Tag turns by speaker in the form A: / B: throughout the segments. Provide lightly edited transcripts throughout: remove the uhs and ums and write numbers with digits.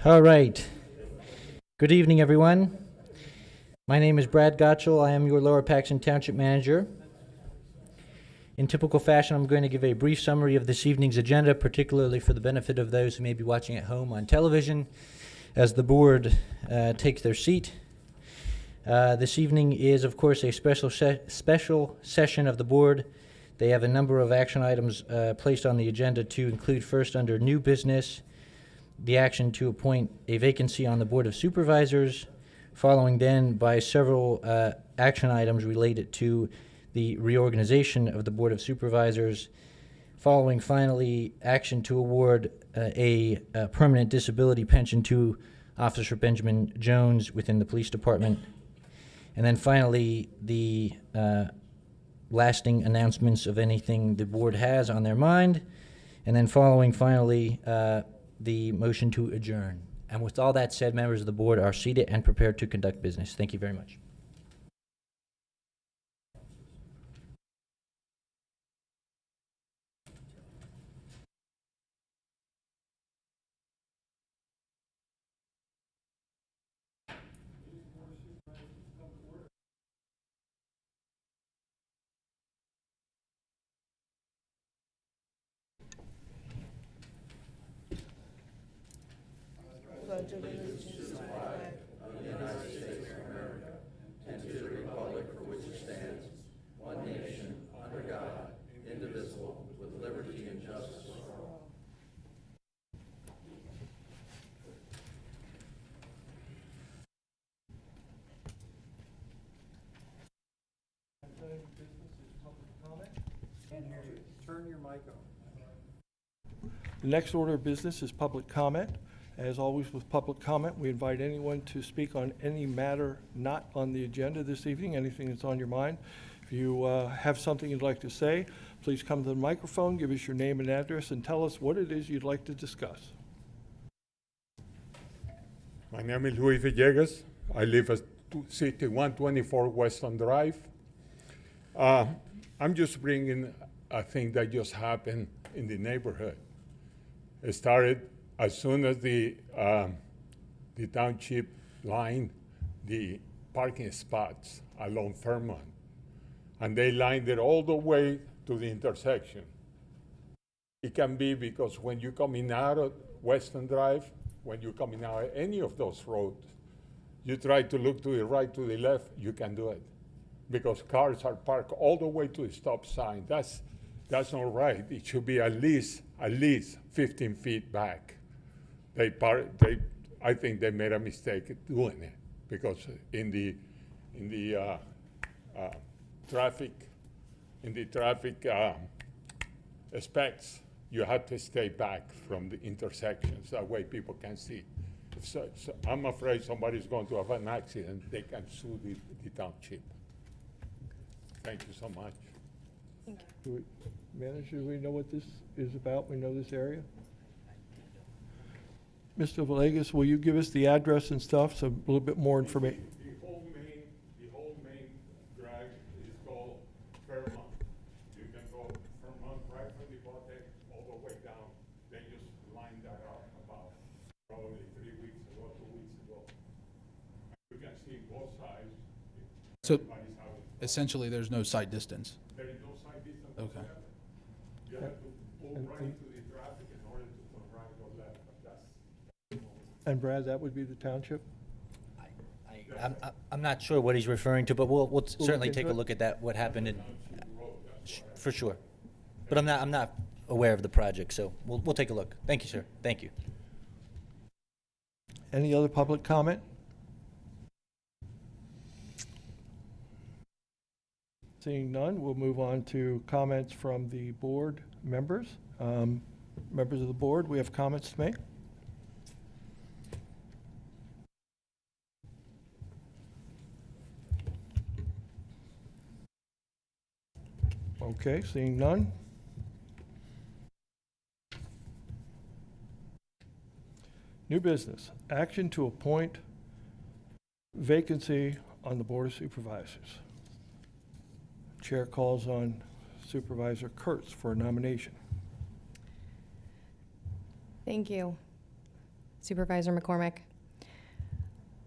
A: All right. Good evening, everyone. My name is Brad Gottschall. I am your Lower Paxton Township Manager. In typical fashion, I'm going to give a brief summary of this evening's agenda, particularly for the benefit of those who may be watching at home on television as the board takes their seat. This evening is, of course, a special session of the board. They have a number of action items placed on the agenda to include first under new business, the action to appoint a vacancy on the Board of Supervisors, following then by several action items related to the reorganization of the Board of Supervisors, following finally action to award a permanent disability pension to Officer Benjamin Jones within the police department, and then finally the lasting announcements of anything the board has on their mind, and then following finally the motion to adjourn. And with all that said, members of the board are seated and prepared to conduct business. Thank you very much.
B: Pledge of allegiance to the flag of the United States of America and to the republic for which it stands, one nation, under God, indivisible, with liberty and justice for all.
C: Turn your mic on.
D: The next order of business is public comment. As always with public comment, we invite anyone to speak on any matter not on the agenda this evening, anything that's on your mind. If you have something you'd like to say, please come to the microphone, give us your name and address, and tell us what it is you'd like to discuss.
E: My name is Luis Villegas. I live at 124 Weston Drive. I'm just bringing a thing that just happened in the neighborhood. It started as soon as the township lined the parking spots along Fairmont, and they lined it all the way to the intersection. It can be because when you're coming out of Western Drive, when you're coming out of any of those roads, you try to look to the right, to the left, you can do it. Because cars are parked all the way to the stop sign. That's not right. It should be at least 15 feet back. I think they made a mistake doing it, because in the traffic specs, you have to stay back from the intersections. That way people can see. So I'm afraid somebody's going to have an accident. They can sue the township. Thank you so much.
D: Manager, do we know what this is about? We know this area? Mr. Villegas, will you give us the address and stuff, so a little bit more information?
E: The whole main drag is called Fairmont. You can go Fairmont right from the Bote all the way down. They just lined that up about probably 3 weeks ago, 2 weeks ago. You can see both sides.
C: So essentially, there's no sight distance.
E: There is no side distance.
C: Okay.
E: You have to pull right into the traffic in order to turn right or left.
D: And Brad, that would be the township?
A: I'm not sure what he's referring to, but we'll certainly
D: into
A: take a
D: it.
A: look at that, what happened, for sure. But I'm not aware of the project, so we'll take a look. Thank you, sir. Thank you.
D: Any other public comment? Seeing none, we'll move on to comments from the board members. Members of the board, we have comments to make. Okay, seeing none. New business, action to appoint vacancy on the Board of Supervisors. Chair calls on Supervisor Kurtz for a nomination.
F: Thank you. Supervisor McCormick.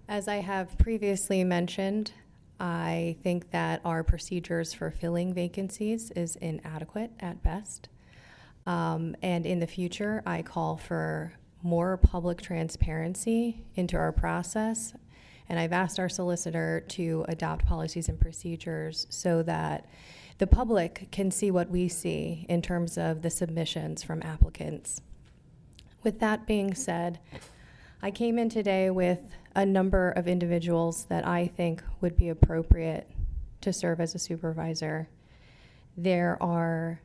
F: As I have previously mentioned, I think that our procedures for filling vacancies is inadequate at best. And in the future, I call for more public transparency into our process. And I've asked our solicitor to adopt policies and procedures so that the public can see what we see in terms of the submissions from applicants. With that being said, I came in today with a number of individuals that I think would be appropriate to serve as a supervisor. There are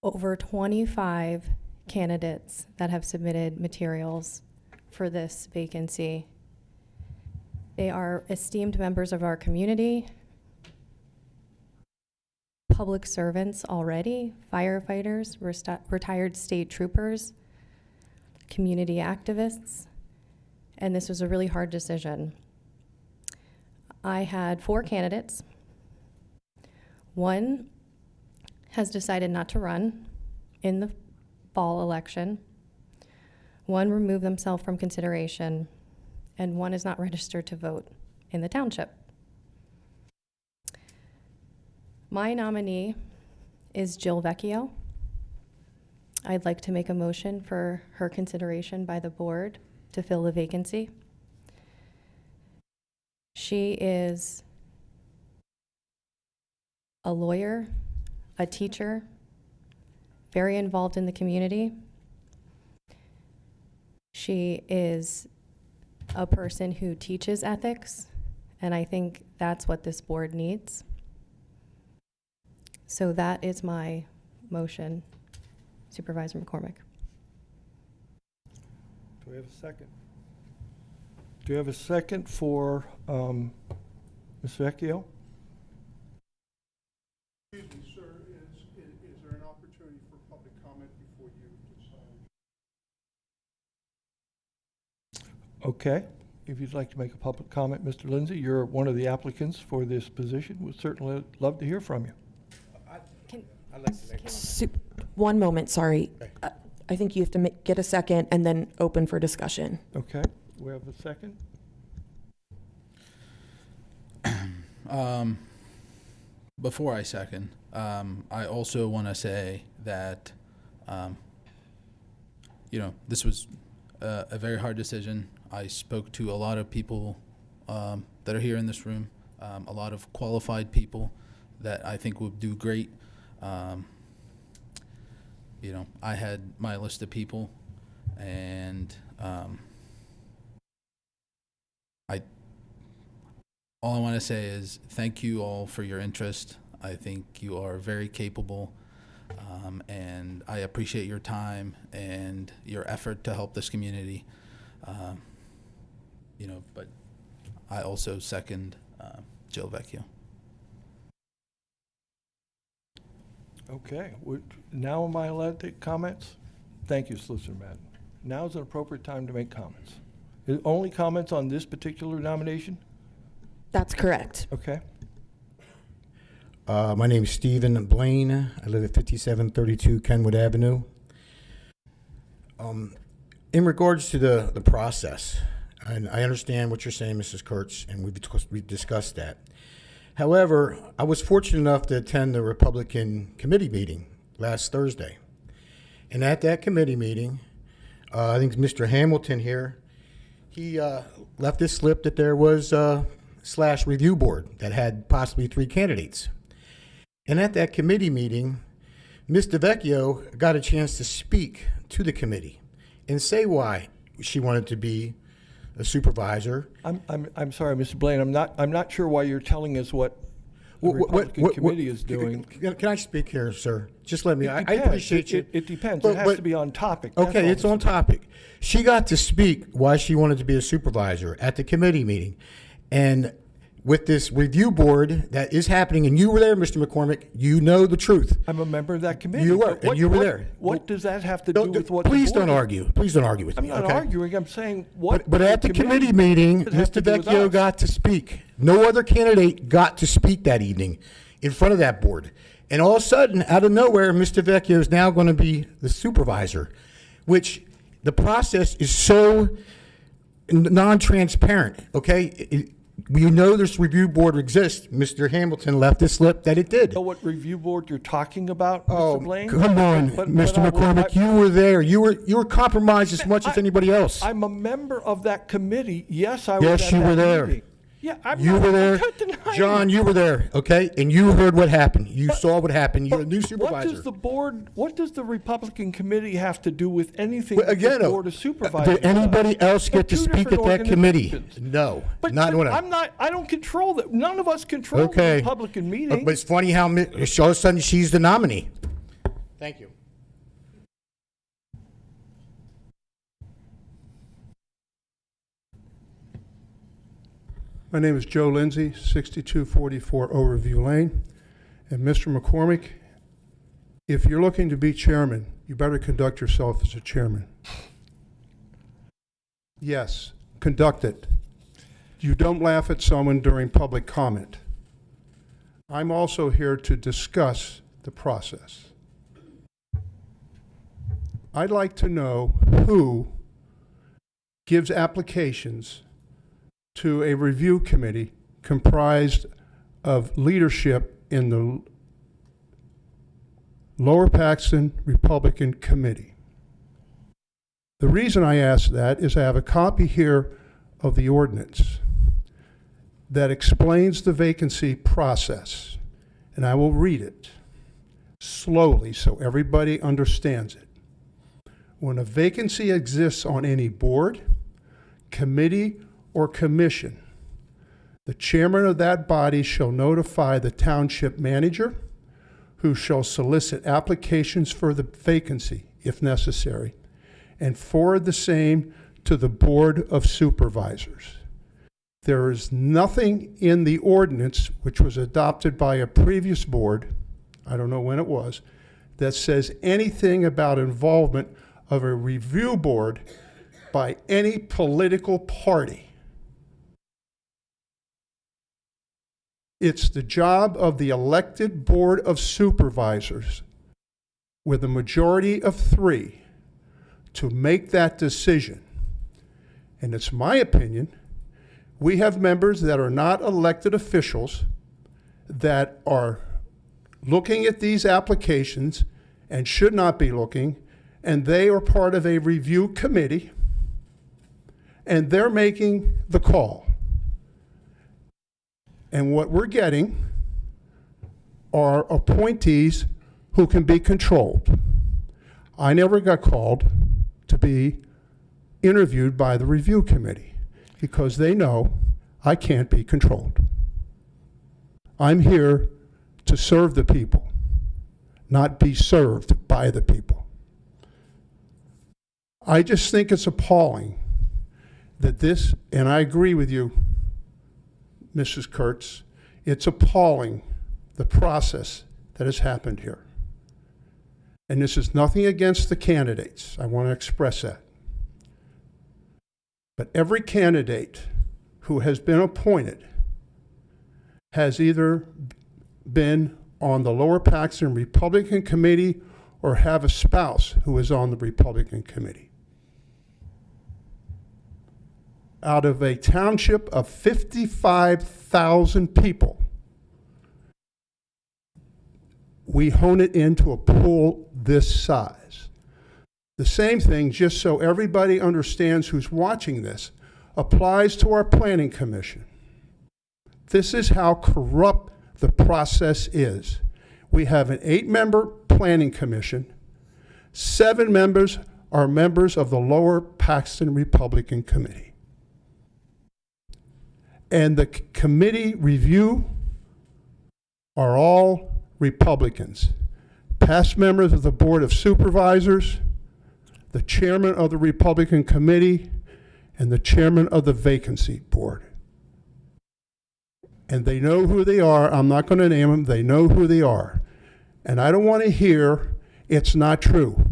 F: over 25 candidates that have submitted materials for this vacancy. They are esteemed members of our community, public servants already, firefighters, retired state troopers, community activists, and this was a really hard decision. I had 4 candidates. One has decided not to run in the fall election. One removed themselves from consideration, and one is not registered to vote in the township. My nominee is Jill Vecchio. I'd like to make a motion for her consideration by the board to fill the vacancy. She is a lawyer, a teacher, very involved in the community. She is a person who teaches ethics, and I think that's what this board needs. So that is my motion, Supervisor McCormick.
D: Do we have a second? Do you have a second for Ms. Vecchio?
G: Excuse me, sir, is there an opportunity for public comment before you decide?
D: Okay. If you'd like to make a public comment, Mr. Lindsay, you're one of the applicants for this position. We'd certainly love to hear from you.
H: One moment, sorry. I think you have to get a second and then open for discussion.
D: Okay. We have a second?
C: Before I second, I also want to say that, this was a very hard decision. I spoke to a lot of people that are here in this room, a lot of qualified people that I think would do great. I had my list of people, and all I want to say is thank you all for your interest. I think you are very capable, and I appreciate your time and your effort to help this community. But I also second Jill Vecchio.
D: Okay. Now am I allowed to take comments? Thank you, Solicitor Madden. Now is an appropriate time to make comments. Only comments on this particular nomination?
H: That's correct.
D: Okay.
I: My name is Stephen Blaine. I live at 5732 Kenwood Avenue. In regards to the process, and I understand what you're saying, Mrs. Kurtz, and we've discussed that. However, I was fortunate enough to attend the Republican committee meeting last Thursday. And at that committee meeting, I think Mr. Hamilton here, he left this slip that there was / review board that had possibly 3 candidates. And at that committee meeting, Ms. DeVecchio got a chance to speak to the committee and say why she wanted to be a supervisor.
D: I'm sorry, Mr. Blaine. I'm not sure why you're telling us what the Republican committee is doing.
I: Can I speak here, sir? Just let me. I
D: Depends.
I: appreciate you.
D: It depends. It has to be on topic. That's
I: Okay,
D: all,
I: it's on
D: Mr. Blaine.
I: topic. She got to speak why she wanted to be a supervisor at the committee meeting. And with this review board that is happening, and you were there, Mr. McCormick, you know the truth.
D: I'm a member of that committee.
I: You were,
D: But
I: and you were there.
D: What does that have to do with what?
I: Please
D: the board
I: don't
D: is-
I: argue. Please don't argue with
D: I'm
I: me,
D: not
I: okay?
D: arguing. I'm saying what.
I: But at the committee meeting,
D: does it have
I: Mr.
D: to do with
I: Vecchio
D: us?
I: got to speak. No other candidate got to speak that evening in front of that board. And all of a sudden, out of nowhere, Mr. Vecchio is now going to be the supervisor, which The process is so non-transparent, okay? You know this review board exists. Mr. Hamilton left a slip that it did.
D: Know what review board you're talking about,
I: Oh,
D: Mr. Blaine?
I: come on,
D: But
I: Mr.
D: I will-
I: McCormick, you were there. You were compromised as much as anybody else.
D: I'm a member of that committee. Yes, I was
I: Yes,
D: at
I: you
D: that
I: were there.
D: meeting. Yeah, I'm
I: You
D: not,
I: were there.
D: I'm not denying
I: John,
D: it.
I: you were there, okay? And you heard what happened. You
D: But-
I: saw what happened. You're a
D: But
I: new
D: What
I: supervisor.
D: does the board, what does the Republican committee have to do with anything
I: Well,
D: that
I: again,
D: the Board of Supervisors
I: did anybody
D: does?
I: else
D: They're
I: get to
D: two
I: speak at
D: different
I: that committee?
D: organizations.
I: No,
D: But
I: not when
D: I'm not, I don't control that. None of us control the
I: Okay.
D: Republican meeting.
I: But it's funny how all of a sudden she's the nominee. Thank you.
G: My name is Joe Lindsay, 6244 Overview Lane. And Mr. McCormick, if you're looking to be chairman, you better conduct yourself as a chairman. Yes, conduct it. You don't laugh at someone during public comment. I'm also here to discuss the process. I'd like to know who gives applications to a review committee comprised of leadership in the Lower Paxton Republican Committee. The reason I ask that is I have a copy here of the ordinance that explains the vacancy process, and I will read it slowly so everybody understands it. When a vacancy exists on any board, committee, or commission, the chairman of that body shall notify the township manager, who shall solicit applications for the vacancy, if necessary, and forward the same to the Board of Supervisors. There is nothing in the ordinance, which was adopted by a previous board, I don't know when it was, that says anything about involvement of a review board by any political party. It's the job of the elected Board of Supervisors, with a majority of 3, to make that decision. And it's my opinion, we have members that are not elected officials that are looking at these applications and should not be looking, and they are part of a review committee, and they're making the call. And what we're getting are appointees who can be controlled. I never got called to be interviewed by the review committee because they know I can't be controlled. I'm here to serve the people, not be served by the people. I just think it's appalling that this, and I agree with you, Mrs. Kurtz, it's appalling, the process that has happened here. And this is nothing against the candidates. I want to express that. But every candidate who has been appointed has either been on the Lower Paxton Republican Committee or have a spouse who is on the Republican Committee. Out of a township of 55,000 people, we hone it into a pool this size. The same thing, just so everybody understands who's watching this, applies to our planning commission. This is how corrupt the process is. We have an 8-member planning commission. 7 members are members of the Lower Paxton Republican Committee. And the committee review are all Republicans. Past members of the Board of Supervisors, the chairman of the Republican Committee, and the chairman of the Vacancy Board. And they know who they are. I'm not going to name them. They know who they are. And I don't want to hear it's not true.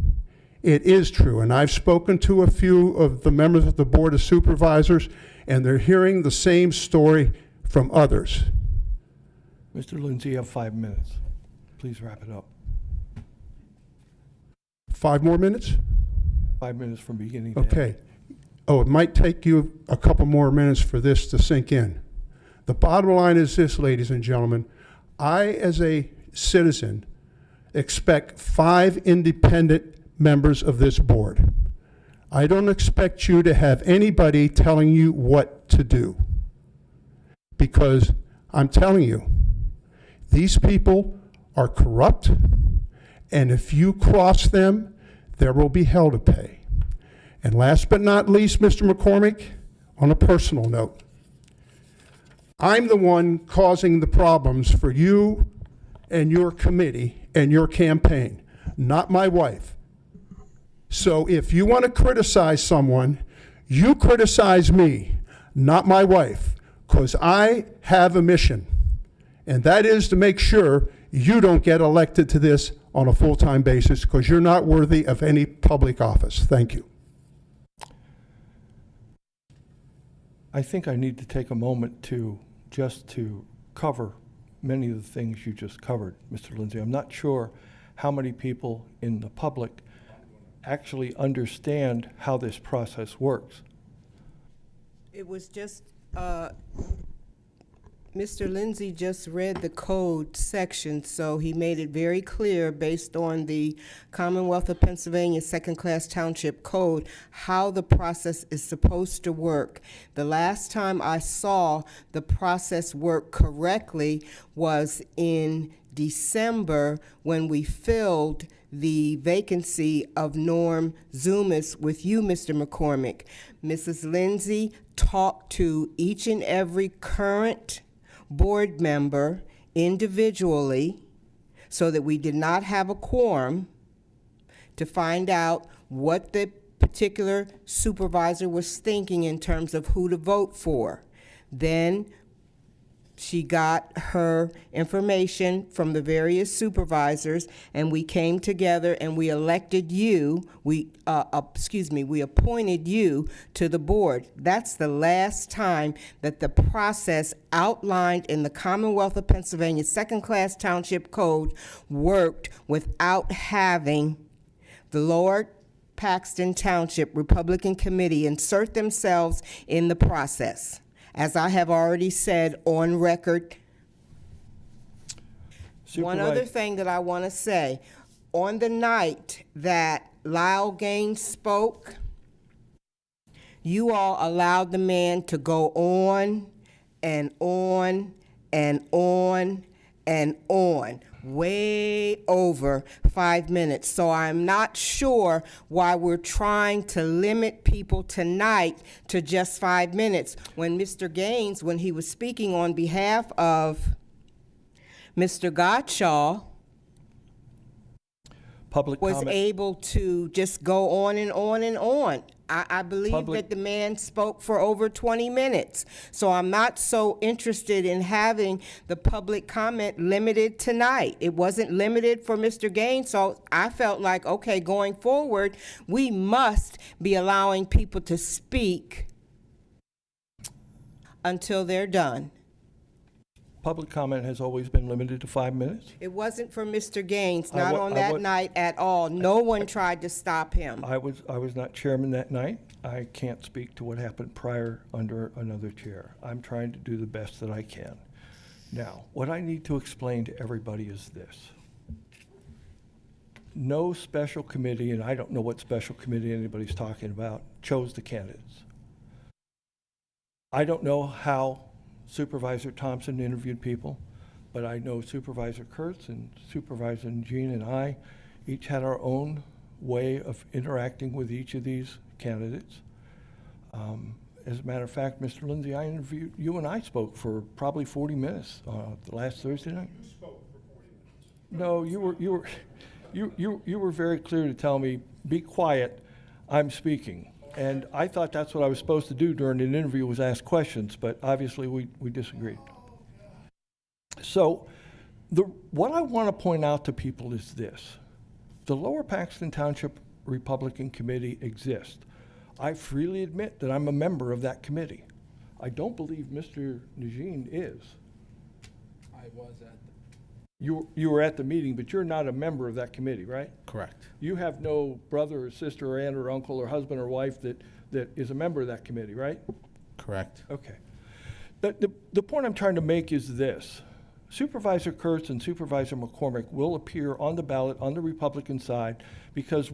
G: It is true. And I've spoken to a few of the members of the Board of Supervisors, and they're hearing the same story from others.
D: Mr. Lindsay, you have 5 minutes. Please wrap it up.
G: 5 more minutes?
D: 5 minutes from beginning to end.
G: Okay. Oh, it might take you a couple more minutes for this to sink in. The bottom line is this, ladies and gentlemen. I, as a citizen, expect 5 independent members of this board. I don't expect you to have anybody telling you what to do. Because I'm telling you, these people are corrupt, and if you cross them, there will be hell to pay. And last but not least, Mr. McCormick, on a personal note, I'm the one causing the problems for you and your committee and your campaign, not my wife. So if you want to criticize someone, you criticize me, not my wife, because I have a mission, and that is to make sure you don't get elected to this on a full-time basis, because you're not worthy of any public office. Thank you.
D: I think I need to take a moment to cover many of the things you just covered, Mr. Lindsay. I'm not sure how many people in the public actually understand how this process works.
J: It was just, Mr. Lindsay just read the code section, so he made it very clear based on the Commonwealth of Pennsylvania Second-Class Township Code how the process is supposed to work. The last time I saw the process work correctly was in December when we filled the vacancy of Norm Zumas with you, Mr. McCormick. Mrs. Lindsay talked to each and every current board member individually so that we did not have a quorum to find out what the particular supervisor was thinking in terms of who to vote for. Then she got her information from the various supervisors, and we came together and we elected you, we appointed you to the board. That's the last time that the process outlined in the Commonwealth of Pennsylvania Second-Class Township Code worked without having the Lower Paxton Township Republican Committee insert themselves in the process. As I have already said on record, one other thing that I want to say. On the night that Lyle Gaines spoke, you all allowed the man to go on and on and on and on, way over 5 minutes. So I'm not sure why we're trying to limit people tonight to just 5 minutes. When Mr. Gaines, when he was speaking on behalf of Mr. Gottschall,
D: Public
J: was
D: comment.
J: able to just go on and on and on. I believe that the man spoke for over 20 minutes. So I'm not so interested in having the public comment limited tonight. It wasn't limited for Mr. Gaines, so I felt like, okay, going forward, we must be allowing people to speak until they're done.
D: Public comment has always been limited to 5 minutes.
J: It wasn't for Mr. Gaines,
D: I
J: not
D: wa-
J: on
D: I
J: that
D: wa-
J: night at all. No one tried to stop him.
D: I was not chairman that night. I can't speak to what happened prior under another chair. I'm trying to do the best that I can. Now, what I need to explain to everybody is this. No special committee, and I don't know what special committee anybody's talking about, chose the candidates. I don't know how Supervisor Thompson interviewed people, but I know Supervisor Kurtz and Supervisor Jean and I each had our own way of interacting with each of these candidates. As a matter of fact, Mr. Lindsay, I interviewed, you and I spoke for probably 40 minutes the last Thursday night.
G: You spoke for 40 minutes.
D: No, you were very clear to tell me, be quiet, I'm speaking. And I thought that's what I was supposed to do during an interview, was ask questions, but obviously we disagreed. So what I want to point out to people is this. The Lower Paxton Township Republican Committee exists. I freely admit that I'm a member of that committee. I don't believe Mr. Najin is.
C: I was at
D: You were at the meeting, but you're not a member of that committee, right?
C: Correct.
D: You have no brother or sister or aunt or uncle or husband or wife that is a member of that committee, right?
C: Correct.
D: Okay. The point I'm trying to make is this. Supervisor Kurtz and Supervisor McCormick will appear on the ballot on the Republican side because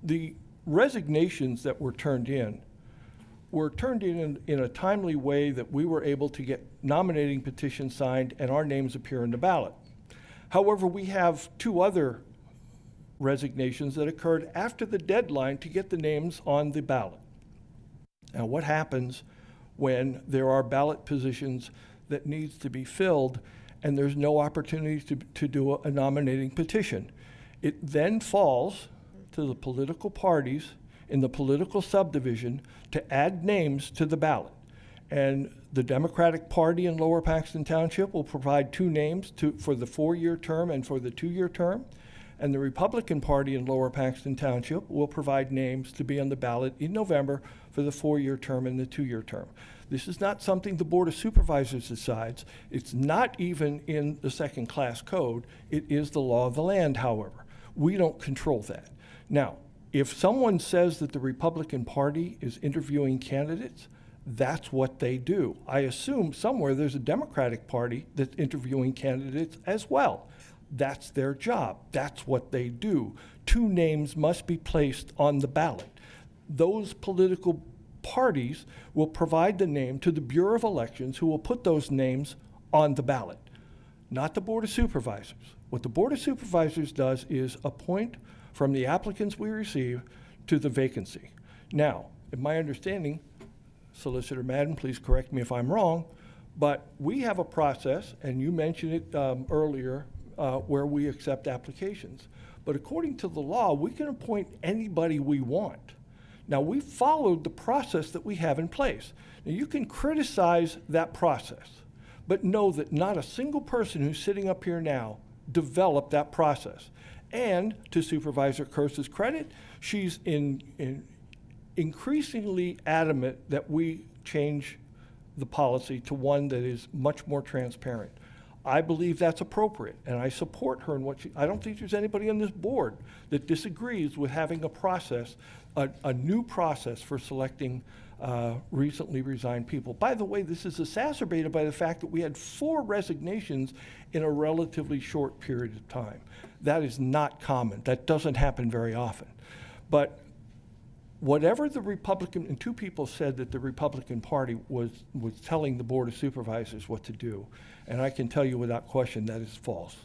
D: the resignations that were turned in a timely way that we were able to get nominating petitions signed and our names appear in the ballot. However, we have 2 other resignations that occurred after the deadline to get the names on the ballot. Now, what happens when there are ballot positions that needs to be filled and there's no opportunity to do a nominating petition? It then falls to the political parties in the political subdivision to add names to the ballot. And the Democratic Party in Lower Paxton Township will provide 2 names for the 4-year term and for the 2-year term. And the Republican Party in Lower Paxton Township will provide names to be on the ballot in November for the 4-year term and the 2-year term. This is not something the Board of Supervisors decides. It's not even in the second-class code. It is the law of the land, however. We don't control that. Now, if someone says that the Republican Party is interviewing candidates, that's what they do. I assume somewhere there's a Democratic Party that's interviewing candidates as well. That's their job. That's what they do. 2 names must be placed on the ballot. Those political parties will provide the name to the Bureau of Elections, who will put those names on the ballot, not the Board of Supervisors. What the Board of Supervisors does is appoint from the applicants we receive to the vacancy. Now, in my understanding, Solicitor Madden, please correct me if I'm wrong, but we have a process, and you mentioned it earlier, where we accept applications. But according to the law, we can appoint anybody we want. Now, we followed the process that we have in place. Now, you can criticize that process, but know that not a single person who's sitting up here now developed that process. And to Supervisor Kurtz's credit, she's increasingly adamant that we change the policy to one that is much more transparent. I believe that's appropriate, and I support her in what I don't think there's anybody on this board that disagrees with having a process, a new process for selecting recently resigned people. By the way, this is exacerbated by the fact that we had 4 resignations in a relatively short period of time. That is not common. That doesn't happen very often. But whatever the Republican, and 2 people said that the Republican Party was telling the Board of Supervisors what to do. And I can tell you without question that is false.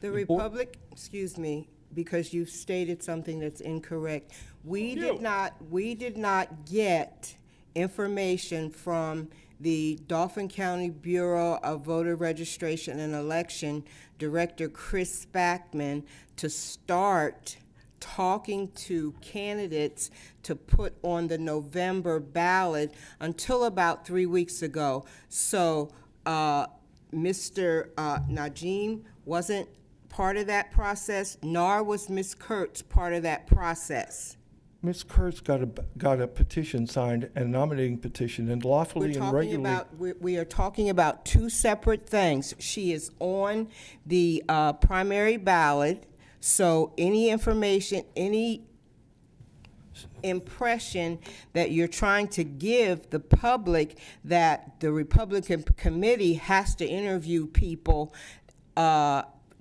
J: Excuse me, because you've stated something that's incorrect. We did not get information from the Dauphin County Bureau of Voter Registration and Election Director Chris Spackman to start talking to candidates to put on the November ballot until about 3 weeks ago. So Mr. Najim wasn't part of that process, nor was Ms. Kurtz part of that process.
D: Ms. Kurtz got a petition signed, a nominating petition, and lawfully and regularly.
J: We are talking about 2 separate things. She is on the primary ballot, so any information, any impression that you're trying to give the public that the Republican committee has to interview people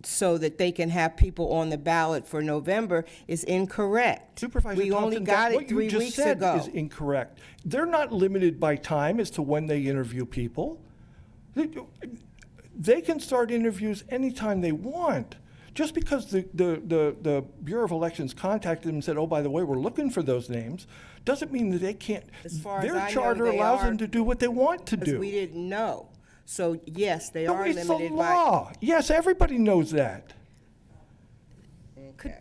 J: so that they can have people on the ballot for November is incorrect.
D: Supervisor
J: we only
D: Thompson,
J: got it
D: what
J: 3
D: you just
J: weeks
D: said
J: ago.
D: is incorrect. They're not limited by time as to when they interview people. They can start interviews anytime they want. Just because the Bureau of Elections contacted them and said, oh, by the way, we're looking for those names, doesn't mean that they can't.
J: As far as
D: Their
J: I know,
D: charter
J: they
D: allows
J: are,
D: them to do what they want to
J: because
D: do.
J: we didn't know. So yes, they are
D: It's
J: limited
D: the
J: by.
D: law. Yes, everybody knows that.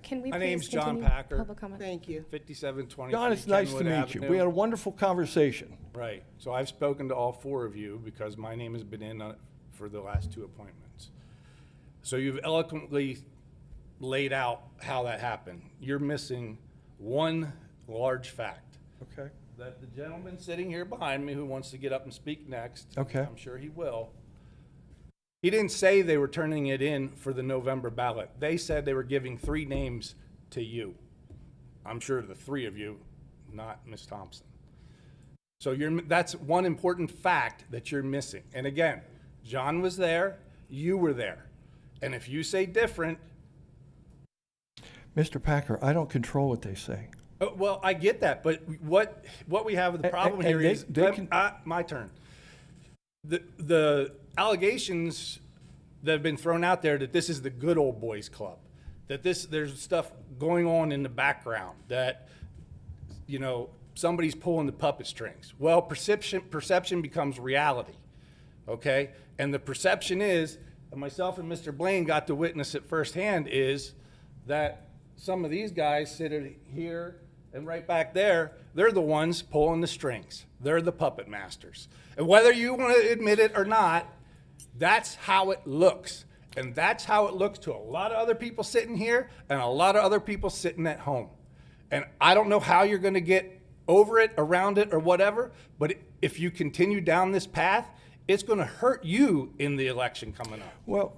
F: Can we
K: My
F: please
K: name's John
F: continue
K: Packer.
F: public comment?
J: Thank you.
K: 5723
D: John, it's nice to
K: Kenwood
D: meet you.
K: Avenue.
D: We had a wonderful conversation.
K: Right. So I've spoken to all 4 of you because my name has been in on it for the last 2 appointments. So you've eloquently laid out how that happened. You're missing one large fact.
D: Okay.
K: That the gentleman sitting here behind me who wants to get up and speak next,
D: Okay.
K: I'm sure he will, He didn't say they were turning it in for the November ballot. They said they were giving 3 names to you. I'm sure the 3 of you, not Ms. Thompson. So that's one important fact that you're missing. And again, John was there, you were there. And if you say different.
D: Mr. Packer, I don't control what they say.
K: Well, I get that, but what we have with the problem here is, my turn. The allegations that have been thrown out there that this is the good old boys club, that there's stuff going on in the background, that, you know, somebody's pulling the puppet strings. Well, perception becomes reality, okay? And the perception is, and myself and Mr. Blaine got to witness it firsthand, is that some of these guys sitting here and right back there, they're the ones pulling the strings. They're the puppet masters. And whether you want to admit it or not, that's how it looks. And that's how it looks to a lot of other people sitting here and a lot of other people sitting at home. And I don't know how you're going to get over it, around it, or whatever, but if you continue down this path, it's going to hurt you in the election coming up.
D: Well,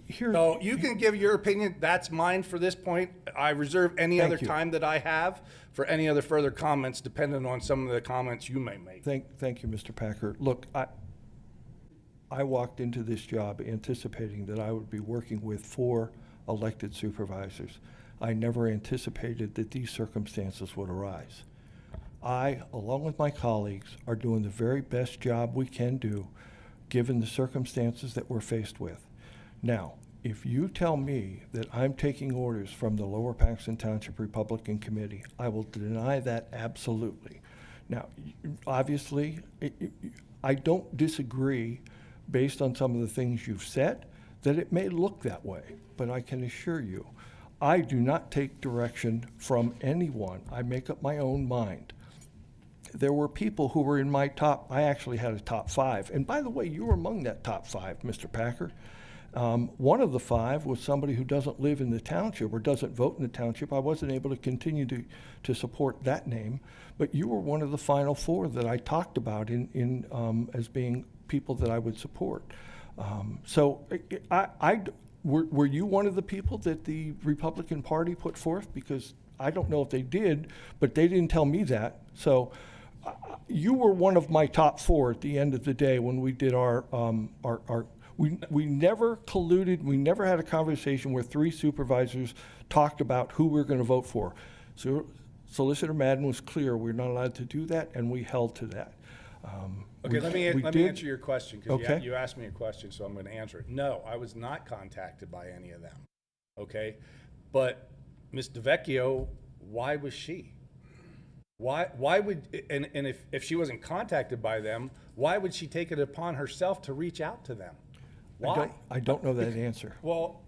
D: here.
K: So you can give your opinion. That's mine for this point. I reserve any other time that I have for any other further comments, depending on some of the comments you may make.
D: Thank you, Mr. Packer. Look, I walked into this job anticipating that I would be working with 4 elected supervisors. I never anticipated that these circumstances would arise. I, along with my colleagues, are doing the very best job we can do given the circumstances that we're faced with. Now, if you tell me that I'm taking orders from the Lower Paxton Township Republican Committee, I will deny that absolutely. Now, obviously, I don't disagree, based on some of the things you've said, that it may look that way, but I can assure you, I do not take direction from anyone. I make up my own mind. There were people who were in my I actually had a top 5. And by the way, you were among that top 5, Mr. Packer. One of the 5 was somebody who doesn't live in the township or doesn't vote in the township. I wasn't able to continue to support that name, but you were one of the final 4 that I talked about as being people that I would support. So were you one of the people that the Republican Party put forth? Because I don't know if they did, but they didn't tell me that. So you were one of my top 4 at the end of the day when we did we never colluded. We never had a conversation where 3 supervisors talked about who we were going to vote for. So Solicitor Madden was clear we're not allowed to do that, and we held to that.
K: Okay, let me answer your question, because you asked me a question, so I'm going to answer it. No, I was not contacted by any of them. Okay, but Ms. DeVecchio, why was she? Why would, and if she wasn't contacted by them, why would she take it upon herself to reach out to them? Why?
D: I don't know that answer.
K: Well,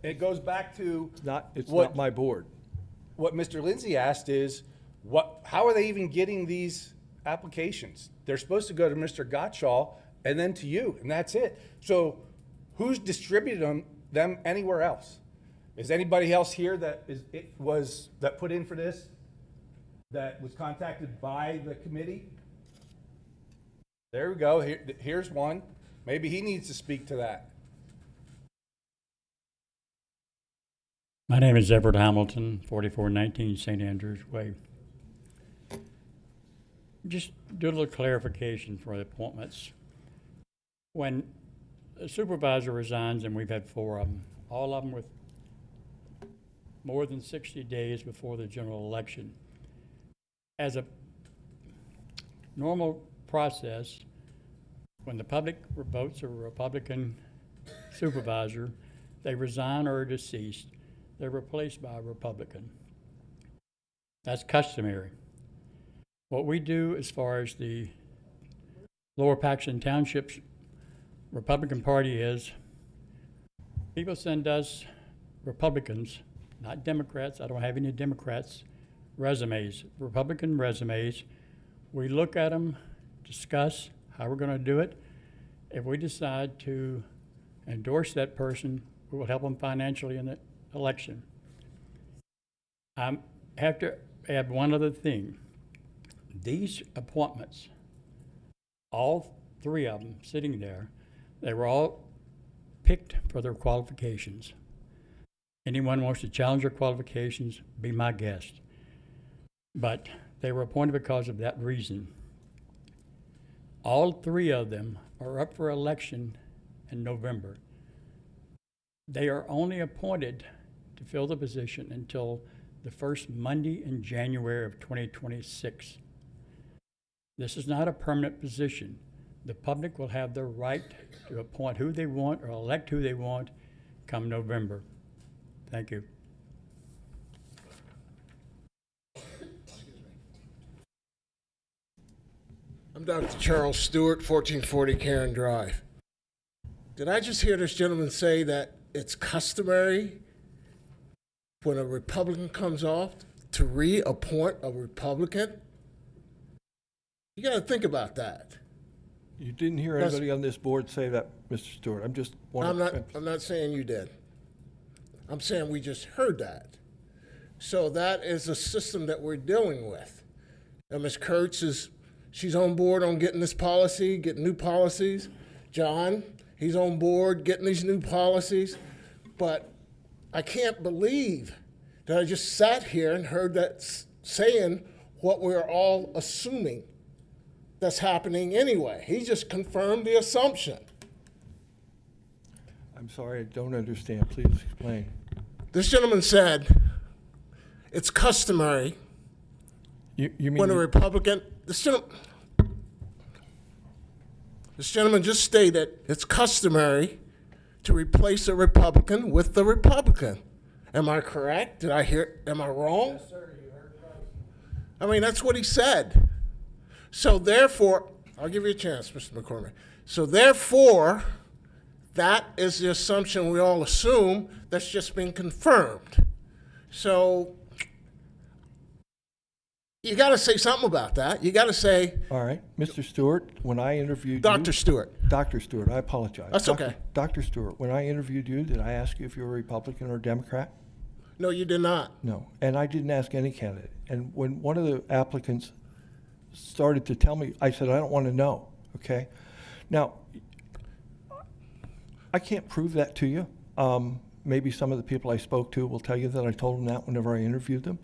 K: it goes back to
D: It's not my board.
K: What Mr. Lindsay asked is, how are they even getting these applications? They're supposed to go to Mr. Gottschall and then to you, and that's it. So who's distributed them anywhere else? Is anybody else here that put in for this, that was contacted by the committee? There we go. Here's one. Maybe he needs to speak to that.
L: My name is Everett Hamilton, 4419 St. Andrews Way. Just do a little clarification for the appointments. When a supervisor resigns, and we've had 4 of them, all of them with more than 60 days before the general election, as a normal process, when the public votes a Republican supervisor, they resign or are deceased, they're replaced by a Republican. That's customary. What we do as far as the Lower Paxton Township's Republican Party is, people send us Republicans, not Democrats. I don't have any Democrats, resumes, Republican resumes. We look at them, discuss how we're going to do it. If we decide to endorse that person, we will help them financially in the election. I have to add one other thing. These appointments, all 3 of them sitting there, they were all picked for their qualifications. Anyone wants to challenge their qualifications, be my guest. But they were appointed because of that reason. All three of them are up for election in November. They are only appointed to fill the position until the first Monday in January of 2026. This is not a permanent position. The public will have the right to appoint who they want or elect who they want come November. Thank you.
M: I'm Dr. Charles Stewart, 1440 Karen Drive. Did I just hear this gentleman say that it's customary when a Republican comes off to reappoint a Republican? You got to think about that.
D: You didn't hear
M: That's-
D: anybody on this board say that, Mr. Stewart. I'm just
M: I'm
D: wondering.
M: not saying you did. I'm saying we just heard that. So that is a system that we're dealing with. And Ms. Kurtz she's on board on getting this policy, getting new policies. John, he's on board getting these new policies. But I can't believe that I just sat here and heard that saying what we're all assuming that's happening anyway. He just confirmed the assumption.
D: I'm sorry, I don't understand. Please explain.
M: This gentleman said it's customary
D: You mean
M: when a Republican, this gentleman just stated it's customary to replace a Republican with the Republican. Am I correct? Did I hear, am I wrong? Yes, sir, you heard right. I mean, that's what he said. So therefore, I'll give you a chance, Mr. McCormick. So therefore, that is the assumption we all assume that's just been confirmed. So you got to say something about that. You got to say,
D: All right, Mr. Stewart, when I interviewed
M: Dr. Stewart.
D: Dr. Stewart, I apologize.
M: That's okay.
D: Dr. Stewart, when I interviewed you, did I ask you if you were a Republican or a Democrat?
M: No, you did not.
D: No, and I didn't ask any candidate. And when one of the applicants started to tell me, I said, I don't want to know, okay? Now, I can't prove that to you. Maybe some of the people I spoke to will tell you that I told them that whenever I interviewed them.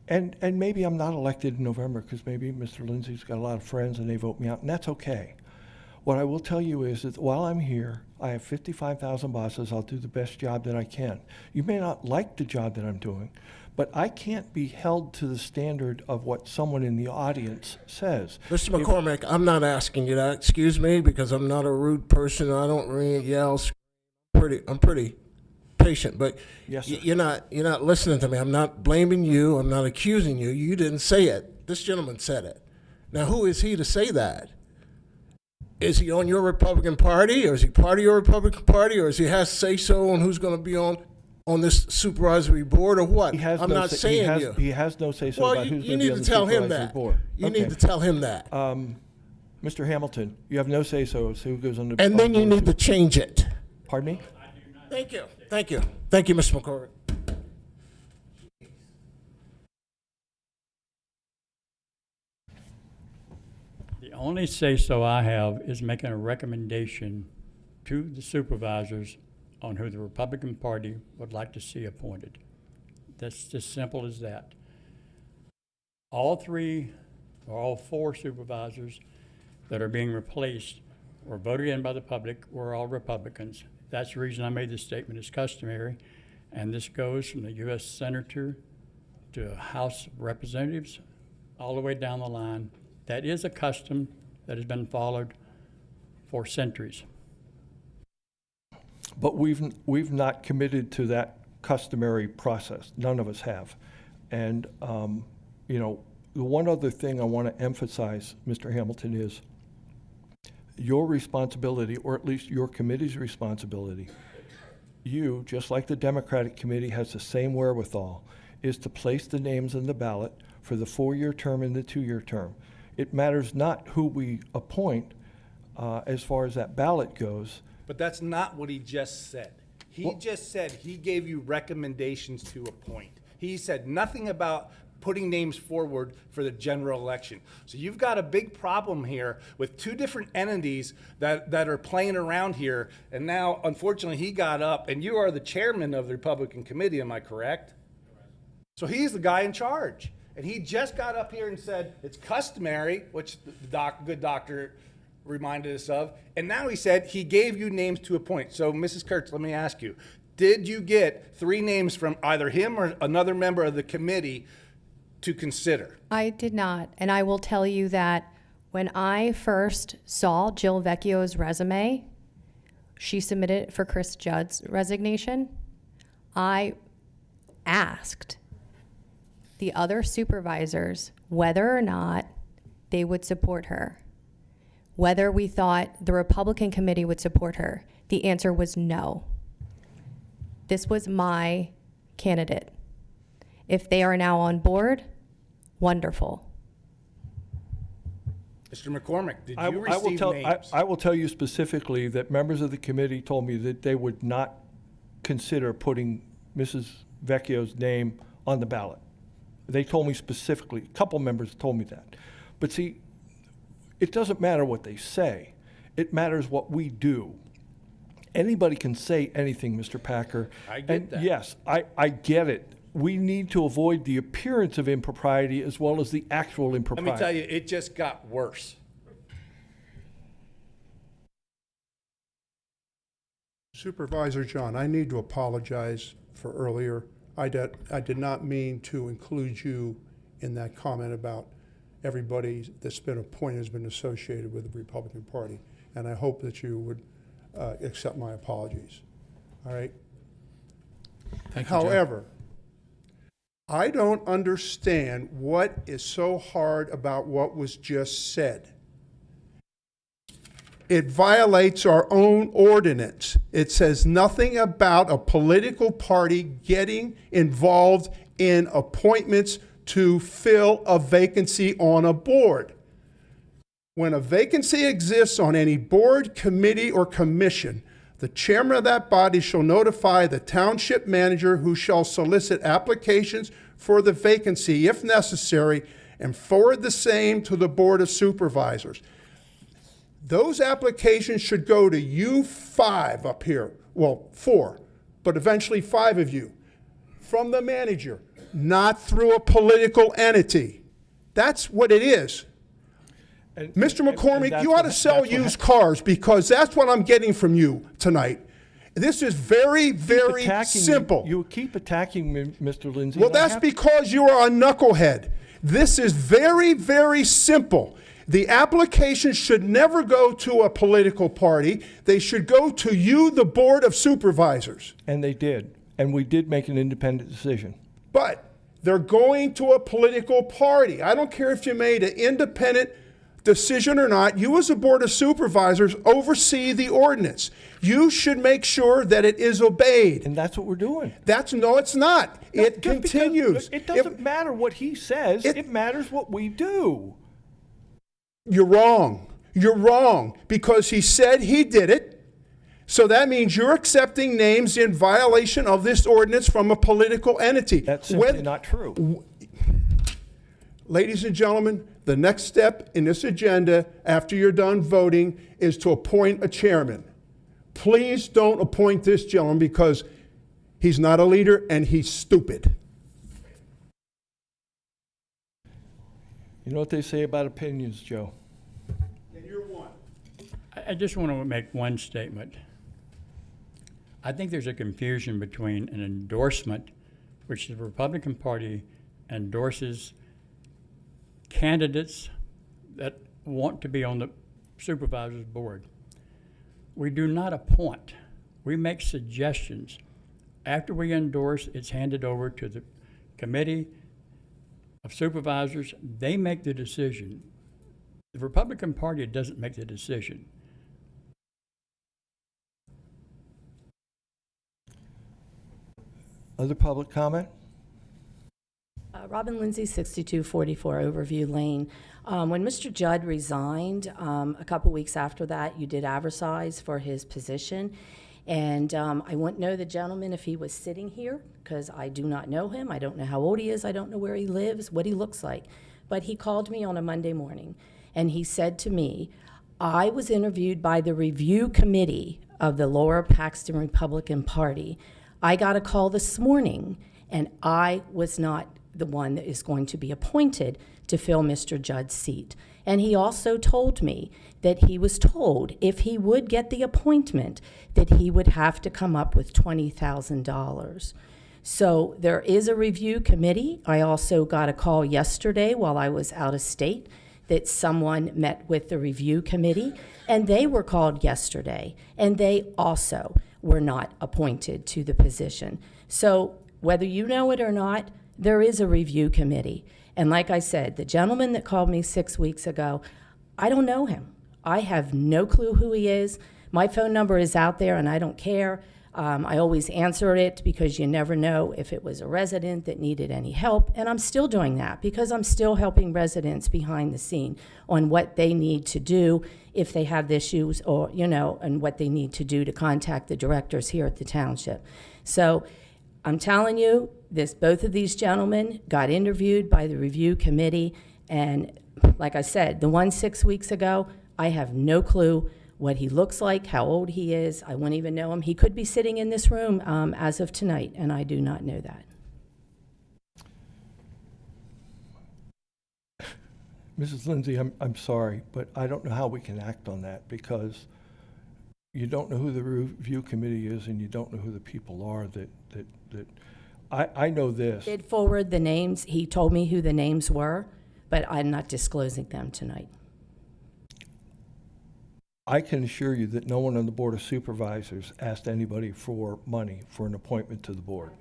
D: And maybe I'm not elected in November because maybe Mr. Lindsay's got a lot of friends and they vote me out, and that's okay. What I will tell you is that while I'm here, I have 55,000 bosses. I'll do the best job that I can. You may not like the job that I'm doing, but I can't be held to the standard of what someone in the audience says.
M: Mr. McCormick, I'm not asking you that. Excuse me, because I'm not a rude person. I don't really yell. I'm pretty patient, but
D: Yes, sir.
M: you're not listening to me. I'm not blaming you. I'm not accusing you. You didn't say it. This gentleman said it. Now, who is he to say that? Is he on your Republican Party, or is he part of your Republican Party, or does he has say-so on who's going to be on this supervisory board, or what?
D: He has
M: I'm
D: no
M: not
D: say-
M: saying you.
D: He has no say-so
M: Well,
D: about who's
M: you
D: going to
M: need
D: be on
M: to
D: the
M: tell him
D: supervisory
M: that.
D: board.
M: You
D: Okay.
M: need to tell him that.
D: Mr. Hamilton, you have no say-so as who goes on the.
M: And then you
D: on the
M: need to change it.
D: Pardon me?
M: Thank you. Thank you. Thank you, Mr. McCormick.
L: The only say-so I have is making a recommendation to the supervisors on who the Republican Party would like to see appointed. That's as simple as that. All three, or all four supervisors that are being replaced or voted in by the public were all Republicans. That's the reason I made this statement as customary. And this goes from the U.S. Senator to House of Representatives, all the way down the line. That is a custom that has been followed for centuries.
D: But we've not committed to that customary process. None of us have. And, the one other thing I want to emphasize, Mr. Hamilton, is your responsibility, or at least your committee's responsibility, you, just like the Democratic Committee has the same wherewithal, is to place the names in the ballot for the 4-year term and the 2-year term. It matters not who we appoint as far as that ballot goes.
K: But that's not what he just said. He just said he gave you recommendations to appoint. He said nothing about putting names forward for the general election. So you've got a big problem here with two different entities that are playing around here. And now, unfortunately, he got up, and you are the chairman of the Republican committee, am I correct? So he's the guy in charge. And he just got up here and said it's customary, which the good doctor reminded us of. And now he said he gave you names to appoint. So, Mrs. Kurtz, let me ask you, did you get 3 names from either him or another member of the committee to consider?
F: I did not, and I will tell you that when I first saw Jill Vecchio's resume, she submitted it for Chris Judd's resignation. I asked the other supervisors whether or not they would support her, whether we thought the Republican committee would support her. The answer was no. This was my candidate. If they are now on board, wonderful.
K: Mr. McCormick, did
D: I
K: you
D: will
K: receive
D: tell,
K: names?
D: I will tell you specifically that members of the committee told me that they would not consider putting Mrs. Vecchio's name on the ballot. They told me specifically, a couple members told me that. But see, it doesn't matter what they say. It matters what we do. Anybody can say anything, Mr. Packer.
K: I get
D: And
K: that.
D: yes, I get it. We need to avoid the appearance of impropriety as well as the actual
K: Let
D: impropriety.
K: me tell you, it just got worse.
G: Supervisor John, I need to apologize for earlier. I did not mean to include you in that comment about everybody that's been appointed has been associated with the Republican Party. And I hope that you would accept my apologies. All right?
C: Thank you, Joe.
G: However, I don't understand what is so hard about what was just said. It violates our own ordinance. It says nothing about a political party getting involved in appointments to fill a vacancy on a board. When a vacancy exists on any board, committee, or commission, the chairman of that body shall notify the township manager, who shall solicit applications for the vacancy if necessary and forward the same to the Board of Supervisors. Those applications should go to you 5 up here, well, 4, but eventually 5 of you, from the manager, not through a political entity. That's what it is.
D: And-
G: Mr.
D: and
G: McCormick,
D: that's
G: you ought
D: what-
G: to sell
D: that's what
G: used cars, because that's what I'm getting from you tonight. This is very, very
D: attacking me.
G: simple.
D: You keep attacking me, Mr. Lindsay.
G: Well,
D: and I
G: that's
D: have-
G: because you are a knucklehead. This is very, very simple. The application should never go to a political party. They should go to you, the Board of Supervisors.
D: And they did. And we did make an independent decision.
G: But they're going to a political party. I don't care if you made an independent decision or not. You, as a Board of Supervisors, oversee the ordinance. You should make sure that it is obeyed.
D: And that's what we're doing.
G: No, it's not. It
D: Just because-
G: continues.
D: It doesn't matter what he says. It matters what we do.
G: You're wrong. You're wrong, because he said he did it. So that means you're accepting names in violation of this ordinance from a political entity.
D: That's simply not true.
G: Ladies and gentlemen, the next step in this agenda after you're done voting is to appoint a chairman. Please don't appoint this gentleman, because he's not a leader and he's stupid.
D: You know what they say about opinions, Joe?
G: And you're one.
L: I just want to make one statement. I think there's a confusion between an endorsement, which the Republican Party endorses candidates that want to be on the supervisor's board. We do not appoint. We make suggestions. After we endorse, it's handed over to the committee of supervisors. They make the decision. The Republican Party doesn't make the decision.
D: Other public comment?
N: Robin Lindsay, 6244 Overview Lane. When Mr. Judd resigned, a couple weeks after that, you did advertise for his position. And I wouldn't know the gentleman if he was sitting here, because I do not know him. I don't know how old he is. I don't know where he lives, what he looks like. But he called me on a Monday morning, and he said to me, I was interviewed by the review committee of the Lower Paxton Republican Party. I got a call this morning, and I was not the one that is going to be appointed to fill Mr. Judd's seat. And he also told me that he was told if he would get the appointment that he would have to come up with $20,000. So there is a review committee. I also got a call yesterday while I was out of state that someone met with the review committee, and they were called yesterday, and they also were not appointed to the position. So whether you know it or not, there is a review committee. And like I said, the gentleman that called me 6 weeks ago, I don't know him. I have no clue who he is. My phone number is out there, and I don't care. I always answer it because you never know if it was a resident that needed any help. And I'm still doing that because I'm still helping residents behind the scene on what they need to do if they have issues or, and what they need to do to contact the directors here at the township. So I'm telling you, both of these gentlemen got interviewed by the review committee. And like I said, the one 6 weeks ago, I have no clue what he looks like, how old he is. I wouldn't even know him. He could be sitting in this room as of tonight, and I do not know that.
D: Mrs. Lindsay, I'm sorry, but I don't know how we can act on that because you don't know who the review committee is and you don't know who the people are that I know this.
N: Did forward the names. He told me who the names were, but I'm not disclosing them tonight.
D: I can assure you that no one on the Board of Supervisors asked anybody for money for an appointment to the board.